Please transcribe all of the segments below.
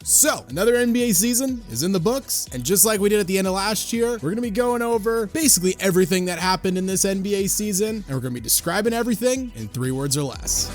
So, another NBA season is in the books, and just like we did at the end of last year, we're going to be going over basically everything that happened in this NBA season, and we're going to be describing everything in 3 words or less.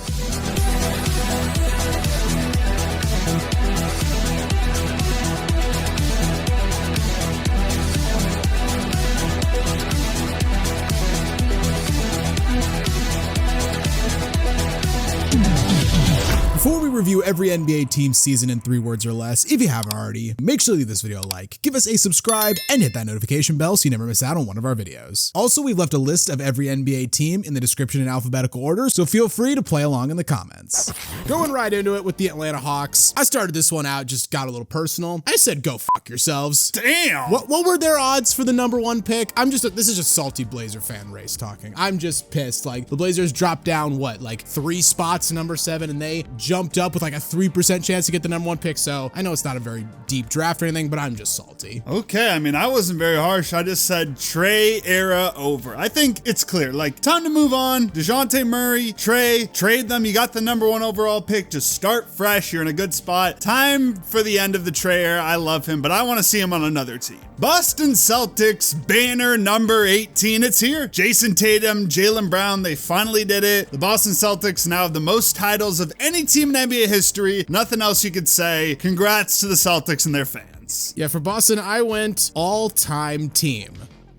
Before we review every NBA team season in 3 words or less, if you haven't already, make sure to leave this video a like, give us a subscribe, and hit that notification bell so you never miss out on one of our videos. Also, we've left a list of every NBA team in the description in alphabetical order, so feel free to play along in the comments. Going right into it with the Atlanta Hawks, I started this one out, just got a little personal. I said go fuck yourselves. Damn! What were their odds for the #1 pick? This is just salty Blazer fan race talking. I'm just pissed. Like, the Blazers dropped down, like 3 spots to number 7, and they jumped up with like a 3% chance to get the #1 pick. So I know it's not a very deep draft or anything, but I'm just salty. Okay, I mean, I wasn't very harsh. I just said Trey era over. I think it's clear. Like, time to move on. DeJounte Murray, Trey, trade them. You got the #1 overall pick. Just start fresh. You're in a good spot. Time for the end of the Trey era. I love him, but I want to see him on another team. Boston Celtics banner number 18. It's here. Jason Tatum, Jaylen Brown, they finally did it. The Boston Celtics now have the most titles of any team in NBA history. Nothing else you could say. Congrats to the Celtics and their fans. Yeah, for Boston, I went all-time team.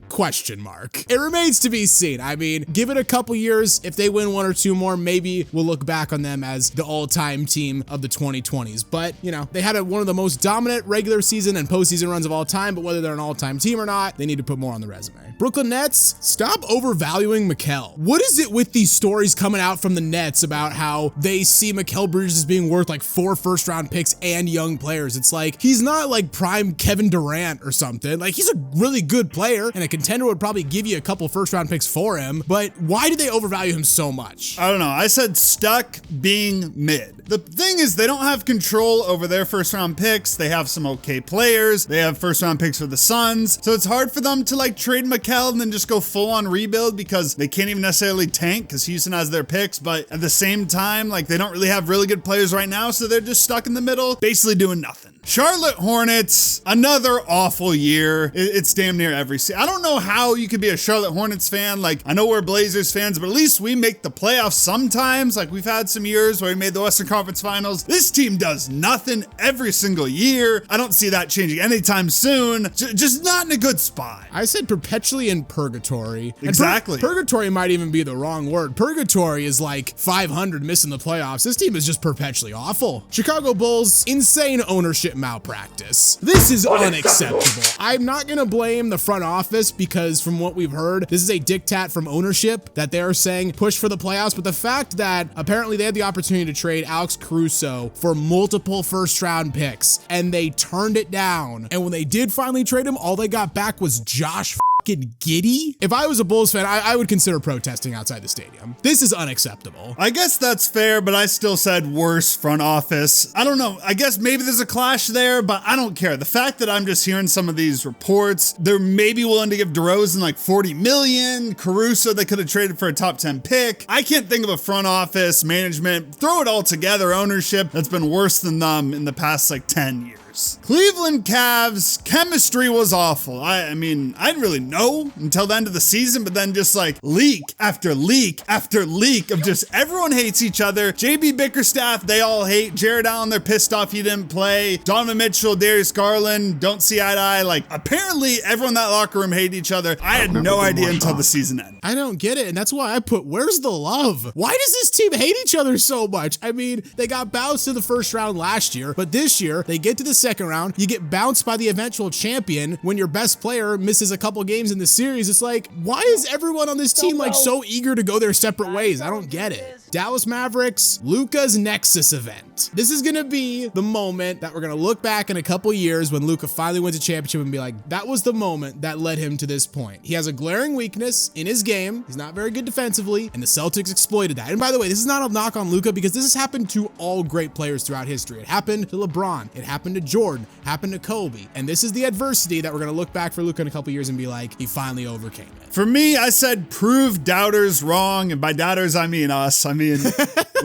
Question mark. It remains to be seen. I mean, give it a couple years. If they win 1 or 2 more, maybe we'll look back on them as the all-time team of the 2020s. But, you know, they had one of the most dominant regular season and postseason runs of all time, but whether they're an all-time team or not, they need to put more on the resume. Brooklyn Nets, stop overvaluing Mikal. What is it with these stories coming out from the Nets about how they see Mikal Bridges as being worth like 4 first-round picks and young players? It's like, he's not like prime Kevin Durant or something. Like, he's a really good player, and a contender would probably give you a couple first-round picks for him, but why did they overvalue him so much? I don't know. I said stuck being mid. The thing is, they don't have control over their first-round picks. They have some okay players. They have first-round picks for the Suns, so it's hard for them to like trade Mikal and then just go full-on rebuild because they can't even necessarily tank because Houston has their picks, but at the same time, like, they don't really have really good players right now, so they're just stuck in the middle, basically doing nothing. Charlotte Hornets, another awful year. It's damn near every season. I don't know how you could be a Charlotte Hornets fan. Like, I know we're Blazers fans, but at least we make the playoffs sometimes. Like, we've had some years where we made the Western Conference Finals. This team does nothing every single year. I don't see that changing anytime soon. Just not in a good spot. I said perpetually in purgatory. Exactly. Purgatory might even be the wrong word. Purgatory is like 500 missing the playoffs. This team is just perpetually awful. Chicago Bulls, insane ownership malpractice. This is unacceptable. I'm not gonna blame the front office because from what we've heard, this is a diktat from ownership that they're saying push for the playoffs, but the fact that apparently they had the opportunity to trade Alex Caruso for multiple first-round picks and they turned it down, and when they did finally trade him, all they got back was Josh Giddey. If I was a Bulls fan, I would consider protesting outside the stadium. This is unacceptable. I guess that's fair, but I still said worse front office. I don't know. I guess maybe there's a clash there, but I don't care. The fact that I'm just hearing some of these reports, they're maybe willing to give DeRozan like $40 million. Caruso, they could have traded for a top 10 pick. I can't think of a front office, management, throw it all together, ownership that's been worse than them in the past like 10 years. Cleveland Cavs, chemistry was awful. I mean, I didn't really know until the end of the season, but then just like leak after leak after leak of just everyone hates each other. JB Bickerstaff, they all hate. Jared Allen, they're pissed off he didn't play. Donovan Mitchell, Darius Garland, don't see eye to eye. Like, apparently everyone in that locker room hated each other. I had no idea until the season ended. I don't get it, and that's why I put, where's the love? Why does this team hate each other so much? I mean, they got bounced in the first round last year, but this year, they get to the second round, you get bounced by the eventual champion when your best player misses a couple games in the series. It's like, why is everyone on this team like so eager to go their separate ways? I don't get it. Dallas Mavericks, Luka's Nexus event. This is gonna be the moment that we're gonna look back in a couple years when Luka finally wins a championship and be like, that was the moment that led him to this point. He has a glaring weakness in his game. He's not very good defensively, and the Celtics exploited that. And by the way, this is not a knock on Luka because this has happened to all great players throughout history. It happened to LeBron, it happened to Jordan, happened to Kobe. And this is the adversity that we're gonna look back for Luka in a couple years and be like, he finally overcame it. For me, I said prove doubters wrong, and by doubters I mean us. I mean, mean,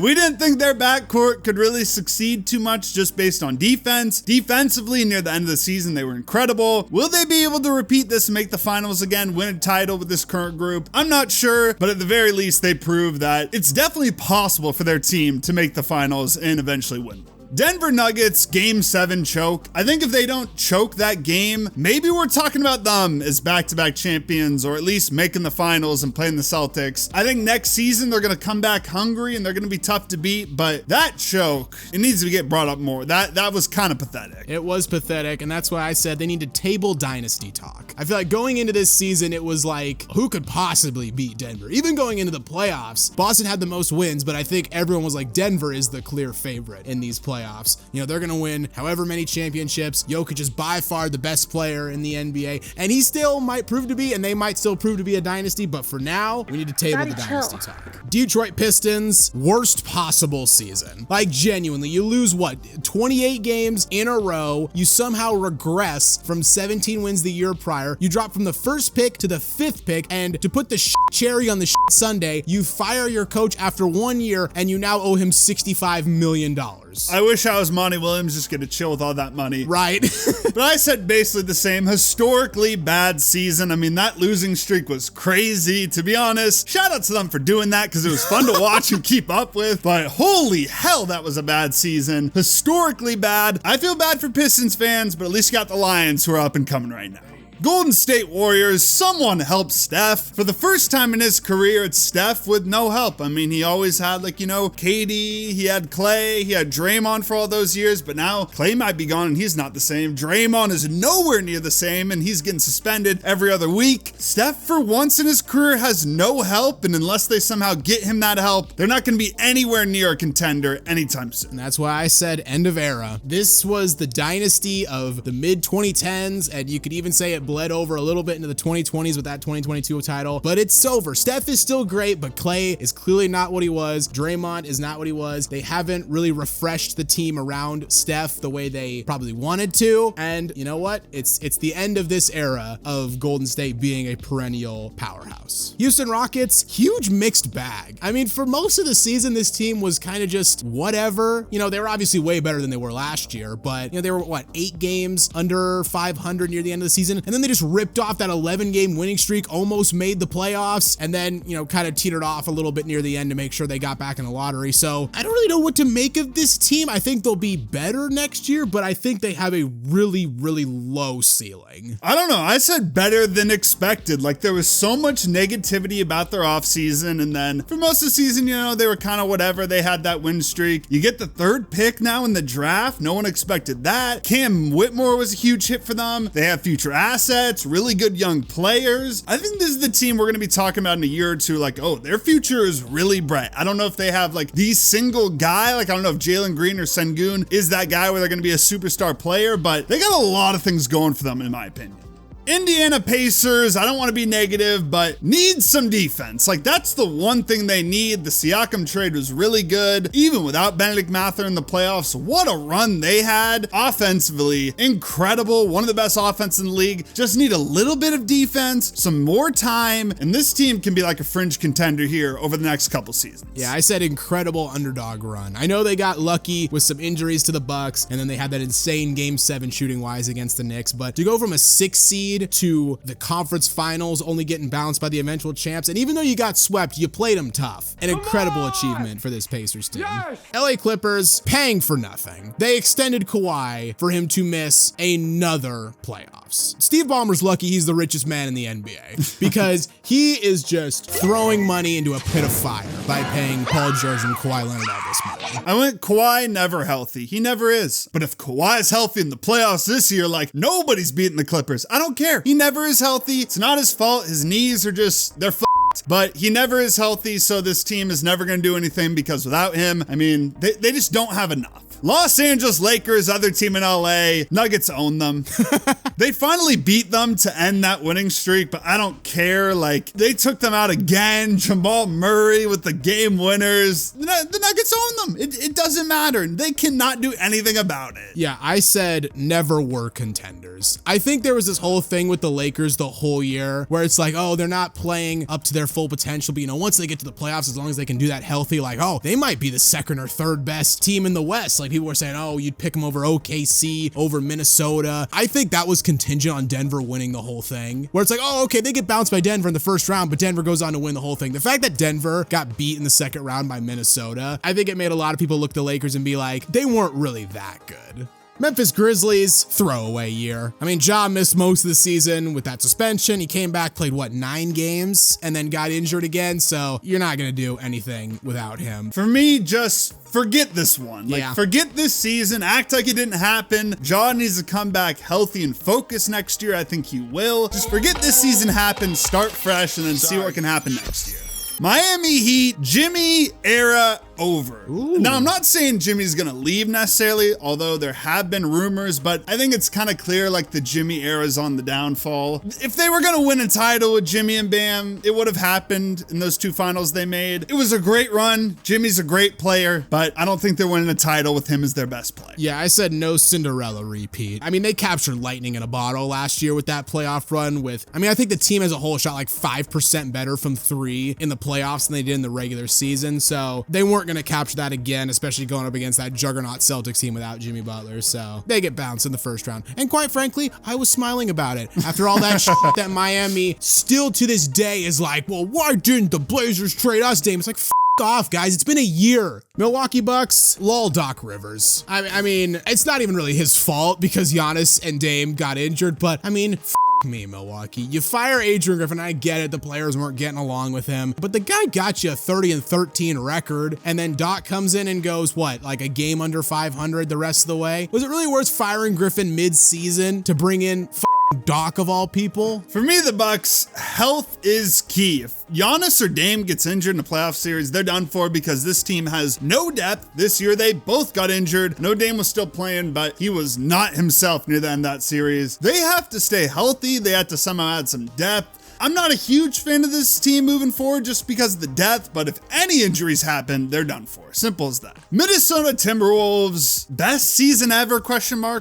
we didn't think their backcourt could really succeed too much just based on defense. Defensively, near the end of the season, they were incredible. Will they be able to repeat this and make the finals again, win a title with this current group? I'm not sure, but at the very least, they proved that it's definitely possible for their team to make the finals and eventually win. Denver Nuggets Game 7 choke. I think if they don't choke that game, maybe we're talking about them as back-to-back champions, or at least making the finals and playing the Celtics. I think next season they're going to come back hungry and they're going to be tough to beat, but that choke, it needs to get brought up more. That was kind of pathetic. It was pathetic, and that's why I said they need to table dynasty talk. I feel like going into this season, it was like, who could possibly beat Denver? Even going into the playoffs, Boston had the most wins, but I think everyone was like, Denver is the clear favorite in these playoffs. You know, they're going to win however many championships. Jokic is by far the best player in the NBA, and he still might prove to be, and they might still prove to be a dynasty, but for now, we need to table the dynasty talk. Detroit Pistons, worst possible season. Like, genuinely, you lose, 28 games in a row. You somehow regress from 17 wins the year prior. You drop from the first pick to the 5th pick, and to put the cherry on the sundae, you fire your coach after 1 year, and you now owe him $65 million. I wish I was Monty Williams, just get to chill with all that money. Right. But I said basically the same. Historically bad season. I mean, that losing streak was crazy, to be honest. Shout out to them for doing that because it was fun to watch and keep up with. But holy hell, that was a bad season. Historically bad. I feel bad for Pistons fans, but at least you got the Lions who are up and coming right now. Golden State Warriors, someone help Steph. For the first time in his career, it's Steph with no help. I mean, he always had KD, he had Clay, he had Draymond for all those years, but now Clay might be gone and he's not the same. Draymond is nowhere near the same and he's getting suspended every other week. Steph, for once in his career, has no help, and unless they somehow get him that help, they're not going to be anywhere near a contender anytime soon. And that's why I said end of era. This was the dynasty of the mid-2010s, and you could even say it bled over a little bit into the 2020s with that 2022 title, but it's over. Steph is still great, but Clay is clearly not what he was. Draymond is not what he was. They haven't really refreshed the team around Steph the way they probably wanted to, and you know what? It's the end of this era of Golden State being a perennial powerhouse. Houston Rockets, huge mixed bag. I mean, for most of the season, this team was kind of just whatever. You know, they were obviously way better than they were last year, but they were 8 games under 500 near the end of the season, and then they just ripped off that 11-game winning streak, almost made the playoffs, and then, kind of teetered off a little bit near the end to make sure they got back in the lottery. So I don't really know what to make of this team. I think they'll be better next year, but I think they have a really, really low ceiling. I don't know. I said better than expected. Like, there was so much negativity about their offseason, and then for most of the season, they were kind of whatever. They had that win streak. You get the 3rd pick now in the draft. No one expected that. Cam Whitmore was a huge hit for them. They have future assets, really good young players. I think this is the team we're going to be talking about in a year or two, their future is really bright. I don't know if they have the single guy, I don't know if Jalen Green or Sengun is that guy where they're going to be a superstar player, but they got a lot of things going for them in my opinion. Indiana Pacers, I don't want to be negative, but need some defense. That's the one thing they need. The Siakam trade was really good. Even without Benedict Mather in the playoffs, what a run they had. Offensively, incredible. One of the best offenses in the league. Just need a little bit of defense, some more time, and this team can be like a fringe contender here over the next couple seasons. Yeah, I said incredible underdog run. I know they got lucky with some injuries to the Bucks, and then they had that insane Game 7 shooting-wise against the Knicks, but to go from a 6 seed to the conference finals, only getting bounced by the eventual champs, and even though you got swept, you played them tough. An incredible achievement for this Pacers team. Yes! LA Clippers, paying for nothing. They extended Kawhi for him to miss another playoffs. Steve Ballmer's lucky he's the richest man in the NBA because he is just throwing money into a pit of fire by paying Paul George and Kawhi Leonard all this money. I went Kawhi never healthy. He never is. But if Kawhi is healthy in the playoffs this year, nobody's beating the Clippers. I don't care. He never is healthy. It's not his fault. His knees are they're f***ed. But he never is healthy, so this team is never going to do anything because without him, they just don't have enough. Los Angeles Lakers, other team in LA, Nuggets own them. They finally beat them to end that winning streak, but I don't care. They took them out again. Jamal Murray with the game winners. The Nuggets own them. It doesn't matter. They cannot do anything about it. Yeah, I said never were contenders. I think there was this whole thing with the Lakers the whole year where it's they're not playing up to their their full potential. But, once they get to the playoffs, as long as they can do that healthy, like, oh, they might be the second or third best team in the West. Like, people were saying, oh, you'd pick them over OKC, over Minnesota. I think that was contingent on Denver winning the whole thing, where it's like, oh, okay, they get bounced by Denver in the first round, but Denver goes on to win the whole thing. The fact that Denver got beat in the second round by Minnesota, I think it made a lot of people look at the Lakers and be like, they weren't really that good. Memphis Grizzlies, throwaway year. I mean, Ja missed most of the season with that suspension. He came back, played 9 games, and then got injured again, so you're not gonna do anything without him. For me, just forget this one. Forget this season, act like it didn't happen. Ja needs to come back healthy and focused next year. I think he will. Just forget this season happened, start fresh, and then see what can happen next year. Miami Heat, Jimmy era over. Ooh. Now, I'm not saying Jimmy's gonna leave necessarily, although there have been rumors, but I think it's kind of clear the Jimmy era's on the downfall. If they were gonna win a title with Jimmy and Bam, it would have happened in those 2 finals they made. It was a great run. Jimmy's a great player, but I don't think they're winning a title with him as their best player. Yeah, I said no Cinderella repeat. I mean, they captured lightning in a bottle last year with that playoff run I think the team as a whole shot 5% better from 3 in the playoffs than they did in the regular season, so they weren't going to capture that again, especially going up against that juggernaut Celtics team without Jimmy Butler, so they get bounced in the first round. And quite frankly, I was smiling about it. After all that shit that Miami still to this day is like, well, why didn't the Blazers trade us, Dame? It's like, off, guys. It's been a year. Milwaukee Bucks, lol Doc Rivers. I mean, it's not even really his fault because Giannis and Dame got injured, but I mean, me, Milwaukee. You fire Adrian Griffin, I get it, the players weren't getting along with him, but the guy got you a 30-13 record, and then Doc comes in and goes, what, a game under 500 the rest of the way? Was it really worth firing Griffin mid-season to bring in Doc of all people? For me, the Bucks, health is key. If Giannis or Dame gets injured in the playoff series, they're done for because this team has no depth. This year, they both got injured. No, Dame was still playing, but he was not himself near the end of that series. They have to stay healthy. They have to somehow add some depth. I'm not a huge fan of this team moving forward just because of the depth, but if any injuries happen, they're done for. Simple as that. Minnesota Timberwolves, best season ever, ?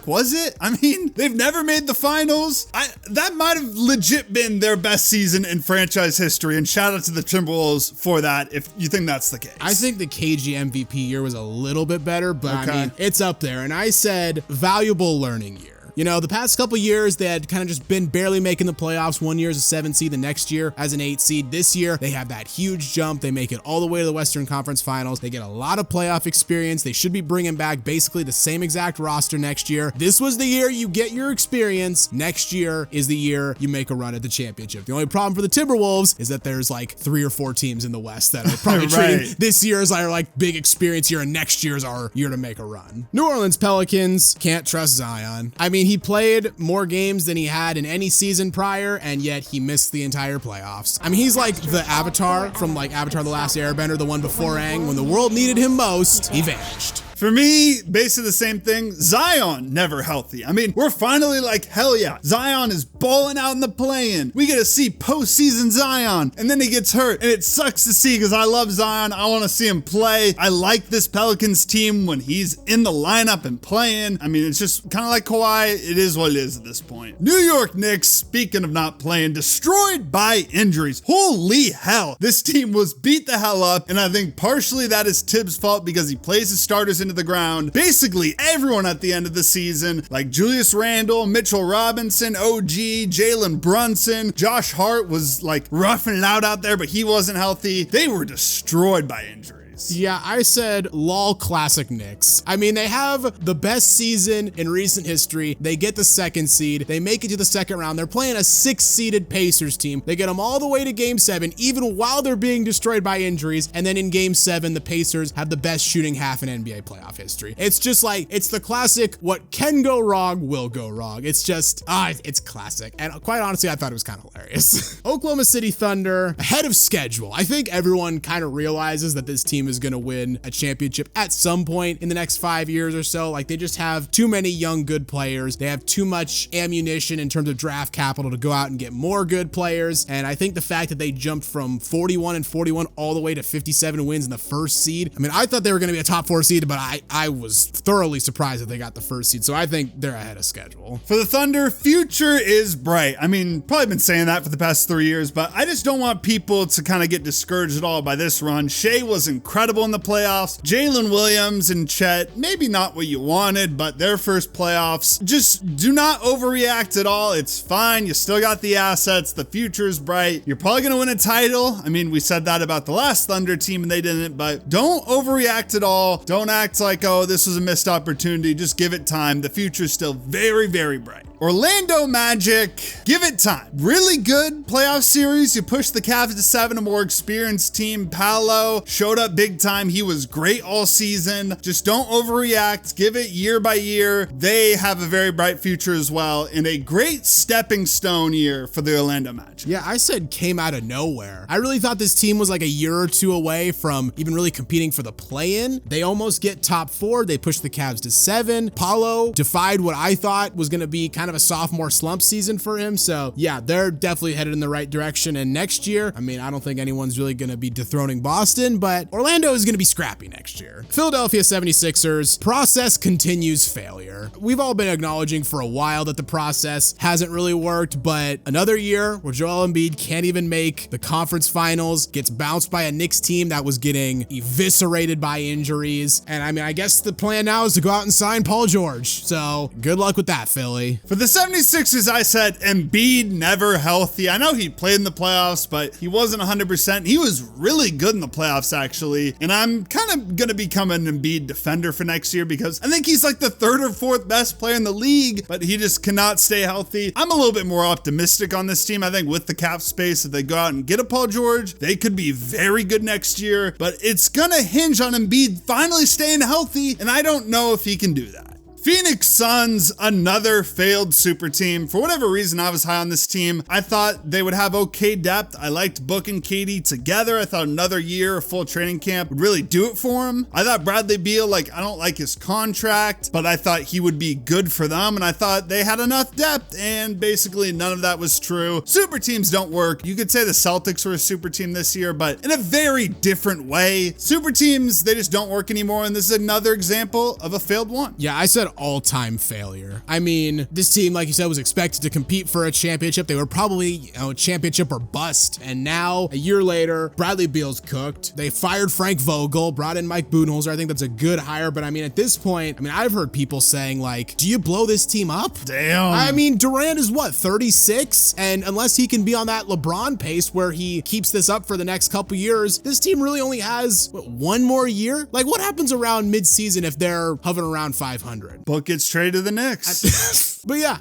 Was it? I mean, they've never made the finals. That might have legit been their best season in franchise history, and shout out to the Timberwolves for that if you think that's the case. I think the KG MVP year was a little bit better, but I mean, it's up there. And I said valuable learning year. The past couple years, they had kind of just been barely making the playoffs. One year as a 7 seed, the next year as an 8 seed. This year, they have that huge jump. They make it all the way to the Western Conference Finals. They get a lot of playoff experience. They should be bringing back basically the same exact roster next year. This was the year you get your experience. Next year is the year you make a run at the championship. The only problem for the Timberwolves is that there's 3 or 4 teams in the West that are probably treating this year as our big experience year, and next year's our year to make a run. New Orleans Pelicans, can't trust Zion. I mean, he played more games than he had in any season prior, and yet he missed the entire playoffs. I mean, he's like the Avatar from Avatar The Last Airbender, the one before Aang. When the world needed him most, he vanished. For me, basically the same thing. Zion, never healthy. I mean, we're finally hell yeah. Zion is balling out in the play-in. We get to see postseason Zion, and then he gets hurt. And it sucks to see because I love Zion. I want to see him play. I like this Pelicans team when he's in the lineup and playing. I mean, it's just kind of like Kawhi. It is what it is at this point. New York Knicks, speaking of not playing, destroyed by injuries. Holy hell. This team was beat the hell up, and I think partially that is Tibbs' fault because he plays his starters into the ground. Basically everyone at the end of the season, like Julius Randle, Mitchell Robinson, OG, Jalen Brunson, Josh Hart was roughing it out there, but he wasn't healthy. They were destroyed by injuries. Yeah, I said lol classic Knicks. I mean, they have the best season in recent history. They get the 2nd seed. They make it to the 2nd round. They're playing a 6-seeded Pacers team. They get them all the way to game 7, even while they're being destroyed by injuries. And then in game 7, the Pacers have the best shooting half in NBA playoff history. It's just it's the classic, what can go wrong will go wrong. It's just, it's classic. And quite honestly, I thought it was kind of hilarious. Oklahoma City Thunder, ahead of schedule. I think everyone kind of realizes that this team team is going to win a championship at some point in the next 5 years or so. Like, they just have too many young, good players. They have too much ammunition in terms of draft capital to go out and get more good players. And I think the fact that they jumped from 41-41 all the way to 57 wins in the first seed. I mean, I thought they were going to be a top 4 seed, but I was thoroughly surprised that they got the first seed. So I think they're ahead of schedule. For the Thunder, future is bright. I mean, probably been saying that for the past 3 years, but I just don't want people to kind of get discouraged at all by this run. Shea was incredible in the playoffs. Jalen Williams and Chet, maybe not what you wanted, but their first playoffs. Just do not overreact at all. It's fine. You still got the assets. The future is bright. You're probably going to win a title. I mean, we said that about the last Thunder team and they didn't, but don't overreact at all. Don't act like, oh, this was a missed opportunity. Just give it time. The future is still very, very bright. Orlando Magic, give it time. Really good playoff series. You pushed the Cavs to 7, a more experienced team. Paolo showed up big time. He was great all season. Just don't overreact. Give it year by year. They have a very bright future as well, and a great stepping stone year for the Orlando Magic. Yeah, I said came out of nowhere. I really thought this team was like a year or two away from even really competing for the play-in. They almost get top 4. They pushed the Cavs to 7. Paolo defied what I thought was going to be kind of a sophomore slump season for him. So yeah, they're definitely headed in the right direction. And next year, I mean, I don't think anyone's really going to be dethroning Boston, but Orlando is going to be scrappy next year. Philadelphia 76ers, process continues failure. We've all been acknowledging for a while that the process hasn't really worked, but another year where Joel Embiid can't even make the conference finals, gets bounced by a Knicks team that was getting eviscerated by injuries. And I mean, I guess the plan now is to go out and sign Paul George. So good luck with that, Philly. For the 76ers, I said Embiid never healthy. I know he played in the playoffs, but he wasn't 100%. He was really good in the playoffs, actually. And I'm kind of going to become an Embiid defender for next year because I think he's like the 3rd or 4th best player in the league, but he just cannot stay healthy. I'm a little bit more optimistic on this team. I think with the cap space, if they go out and get a Paul George, they could be very good next year, but it's going to hinge on Embiid finally staying healthy, and I don't know if he can do that. Phoenix Suns, another failed super team. For whatever reason, I was high on this team. I thought they would have okay depth. I liked Book and KD together. I thought another year of full training camp would really do it for him. I thought Bradley Beal, I don't like his contract, but I thought he would be good for them. And I thought they had enough depth, and basically none of that was true. Super teams don't work. You could say the Celtics were a super team this year, but in a very different way. Super teams, they just don't work anymore. And this is another example of a failed one. Yeah, I said all-time failure. I mean, this team, like you said, was expected to compete for a championship. They were probably, championship or bust. And now, a year later, Bradley Beal's cooked. They fired Frank Vogel, brought in Mike Budenholzer. I think that's a good hire. But I mean, at this point, I've heard people saying do you blow this team up? Damn. I mean, Durant is what, 36? And unless he can be on that LeBron pace where he keeps this up for the next couple years, this team really only has, one more year? What happens around mid-season if they're hovering around 500? Book gets traded to the Knicks. But yeah,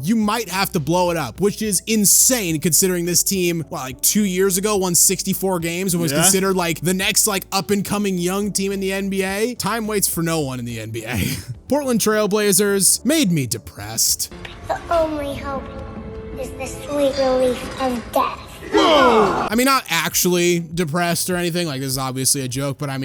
you might have to blow it up, which is insane considering this team, 2 years ago won 64 games and was considered the next up and coming young team in the NBA. Time waits for no one in the NBA. Portland Trailblazers made me depressed. The only hope is the sweet relief of death. Whoa! Not actually depressed or anything. This is obviously a joke, but I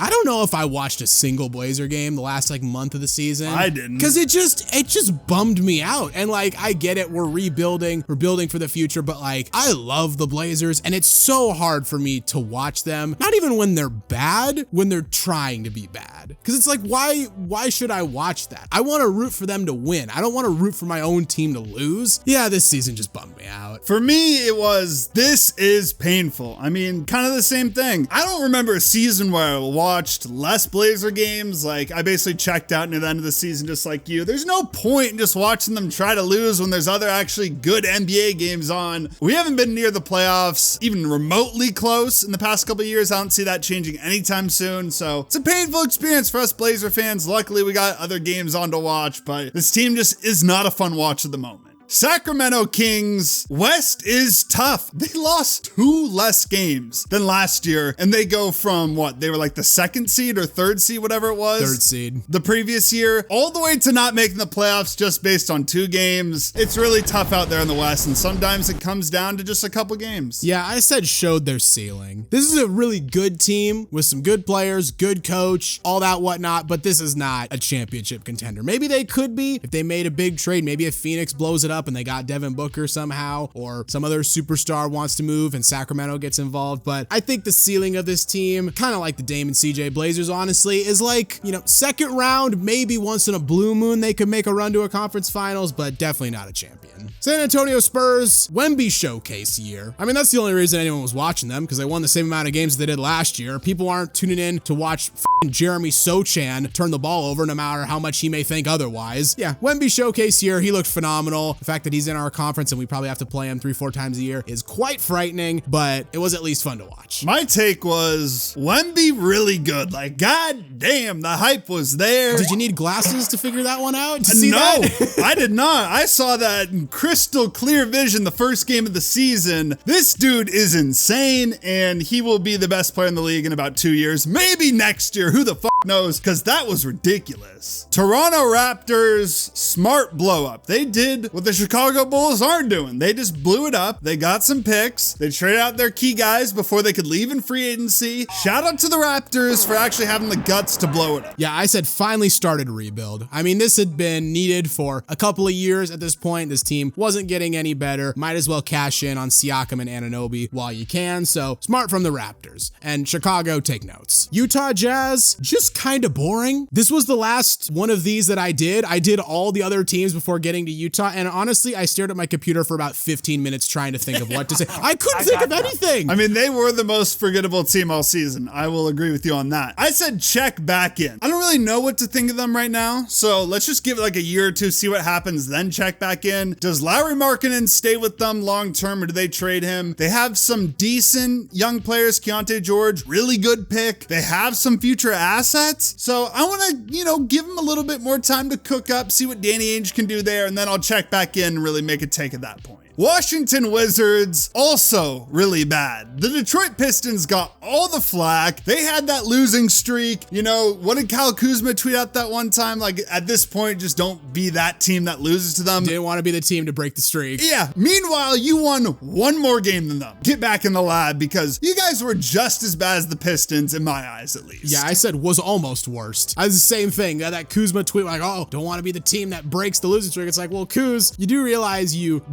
don't know if I watched a single Blazer game the last month of the season. I didn't. Because it just bummed me out. And I get it, we're rebuilding, we're building for the future, but I love the Blazers, and it's so hard for me to watch them. Not even when they're bad, when they're trying to be bad. Because it's why should I watch that? I want to root for them to win. I don't want to root for my own team to lose. Yeah, this season just bummed me out. For me, it was, this is painful. Kind of the same thing. I don't remember a season where I watched less Blazer games. I basically checked out near the end of the season, just like you. There's no point in just watching them try to lose when there's other actually good NBA games on. We haven't been near the playoffs, even remotely close in the past couple of years. I don't see that changing anytime soon. So it's a painful experience for us Blazer fans. Luckily, we got other games on to watch, but this team just is not a fun watch at the moment. Sacramento Kings, West is tough. They lost 2 less games than last year, and they go from what? They were like the 2nd seed or 3rd seed, whatever it was. 3rd seed. The previous year, all the way to not making the playoffs just based on 2 games. It's really tough out there in the West, and sometimes it comes down to just a couple games. Yeah, I said showed their ceiling. This is a really good team with some good players, good coach, all that whatnot, but this is not a championship contender. Maybe they could be if they made a big trade. Maybe if Phoenix blows it up and they got Devin Booker somehow, or some other superstar wants to move and Sacramento gets involved. But I think the ceiling of this team, kind of like the Dame and CJ Blazers, honestly, is like, 2nd round, maybe once in a blue moon they could make a run to a conference finals, but definitely not a champion. San Antonio Spurs, Wemby showcase year. I mean, that's the only reason anyone was watching them, because they won the same amount of games as they did last year. People aren't tuning in to watch Jeremy Sochan turn the ball over, no matter how much he may think otherwise. Yeah, Wemby showcase year, he looked phenomenal. The fact that he's in our conference and we probably have to play him 3-4 times a year is quite frightening, but it was at least fun to watch. My take was Wemby really good. Like, god damn, the hype was there. Did you need glasses to figure that one out? To see no, that? I did not. I saw that in crystal clear vision the first game of the season. This dude is insane, and he will be the best player in the league in about 2 years. Maybe next year. Who the fuck knows? Because that was ridiculous. Toronto Raptors, smart blow up. They did what the Chicago Bulls aren't doing. They just blew it up. They got some picks. They traded out their key guys before they could leave in free agency. Shout out to the Raptors for actually having the guts to blow it up. Yeah, I said finally started a rebuild. I mean, this had been needed for a couple of years at this point. This team wasn't getting any better. Might as well cash in on Siakam and Anunoby while you can. So smart from the Raptors. And Chicago, take notes. Utah Jazz, just kind of boring. This was the last one of these that I did. I did all the other teams before getting to Utah. And honestly, I stared at my computer for about 15 minutes trying to think of what to say. I couldn't think of anything. I mean, they were the most forgettable team all season. I will agree with you on that. I said check back in. I don't really know what to think of them right now. So let's just give it like a year or two, see what happens, then check back in. Does Lauri Markkanen stay with them long term, or do they trade him? They have some decent young players. Keontae George, really good pick. They have some future assets. So I want to, give them a little bit more time to cook up, see what Danny Ainge can do there, and then I'll check back in and really make a take at that point. Washington Wizards, also really bad. The Detroit Pistons got all the flack. They had that losing streak. What did Kyle Kuzma tweet out that one time? Like, at this point, just don't be that team that loses to them. Didn't want to be the team to break the streak. Yeah. Meanwhile, you won one more game than them. Get back in the lab, because you guys were just as bad as the Pistons, in my eyes at least. Yeah, I said was almost worst. I was the same thing. That Kuzma tweet, like, oh, don't want to be the team that breaks the losing streak. It's like, well, Kuz, you do realize you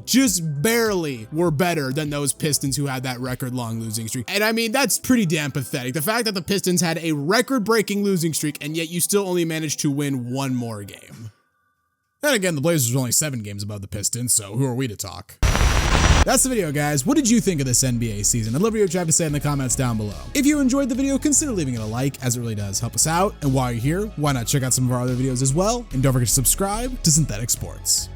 just barely were better than those Pistons who had that record-long losing streak. And I mean, that's pretty damn pathetic. The fact that the Pistons had a record-breaking losing streak, and yet you still only managed to win one more game. Then again, the Blazers were only 7 games above the Pistons, so who are we to talk? That's the video, guys. What did you think of this NBA season? I'd love to hear what you have to say in the comments down below. If you enjoyed the video, consider leaving it a like, as it really does help us out. And while you're here, why not check out some of our other videos as well? And don't forget to subscribe to Synthetic Sports.